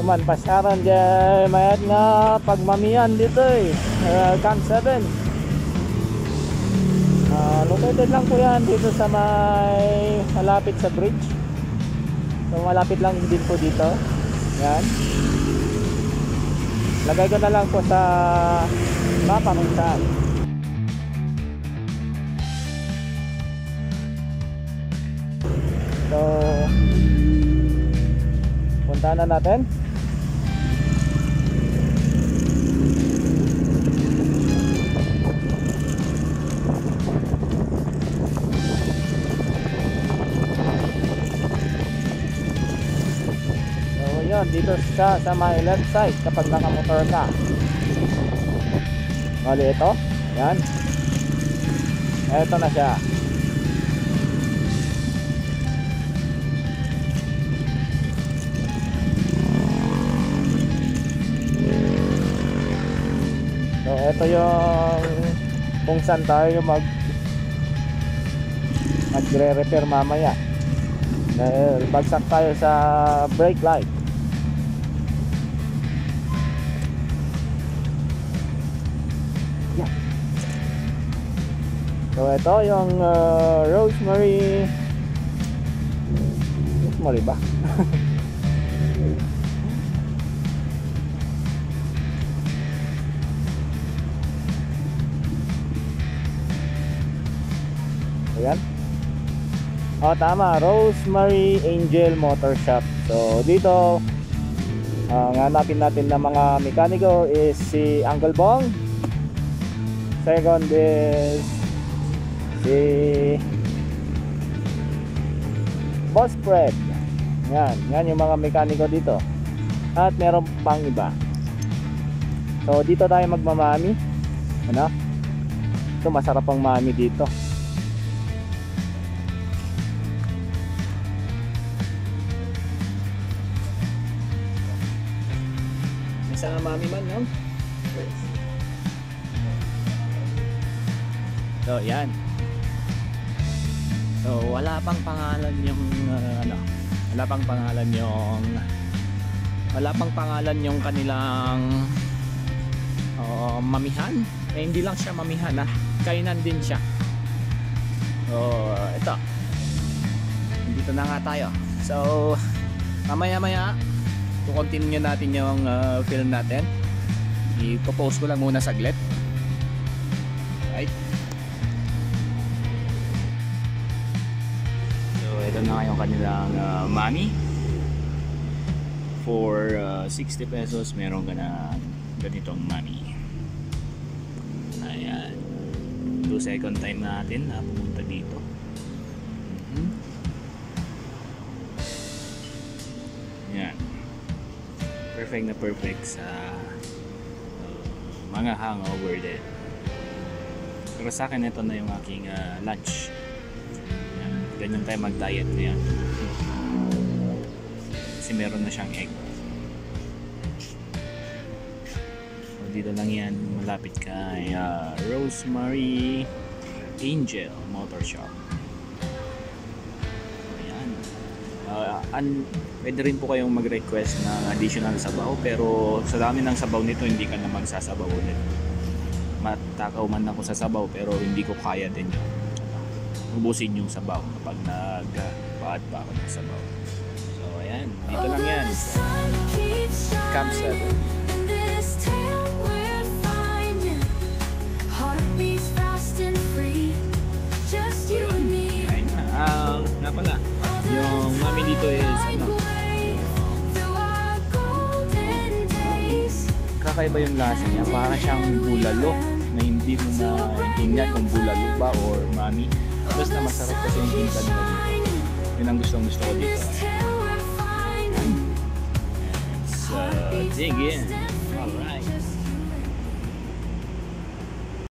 Tuman pasyaran dyan mayat nga pagmamihan dito Camp 7. Located lang po yan dito sa may malapit sa bridge. So malapit lang din po dito. Yan. Lagay ko na lang po sa mapa kung saan. So puntahan na natin. Dito sa may left side kapag nakamotor ka. Bali ito. Yan. Ito na siya. So ito yung kung saan tayo magre-repair mamaya. Dahil bagsak tayo sa brake light. So ito yung Rosemary ba? Ayan. Tama, Rosemary Angel Motor Shop. So dito hanapin natin ng mga mekaniko is si Uncle Bong. Second is si Boss Fred. Yan yung mga mekaniko dito. At meron pang iba. So dito tayo magmamami. Ano? Ito masarap ang mami dito. Isa na mami man, no? So yan. So wala pang pangalan yung wala pang pangalan yung kanilang mamihan. Hindi lang siya mamihan, kainan din siya. So ito. Dito na nga tayo. So mamaya continue natin yung film natin. I-post ko lang muna saglit. Right. Ito na yung kanilang mami. For 60 pesos meron ka na ganitong mami. Ayan. 2 second time natin na pumunta dito. Ayan. Perfect na perfect sa mga hangover din. Pero sa akin ito na yung aking lunch. Ganyan tayo mag-diet na yan. Kasi meron na siyang egg. So, dito lang yan, malapit kay Rosemary Angel Motor Shop. Ayan. Pwede rin po kayong mag-request ng additional sabaw, pero sa dami ng sabaw nito hindi ka na magsasabaw ulit. Matakaw man ako sa sabaw pero hindi ko kaya din yun. Ubusin yung sabaw kapag nagpaad pa ako ng sabaw. So ayan, dito lang yan. Camp 7. Ayun na. Nga pala, yung mami dito is kakaiba yung lasa niya. Para siyang bulalo na hindi mo maintindihan kung bulalo ba or mami. Basta masarap kasi yung tinta nila dito. Yun ang gusto ko dito. Let's dig in.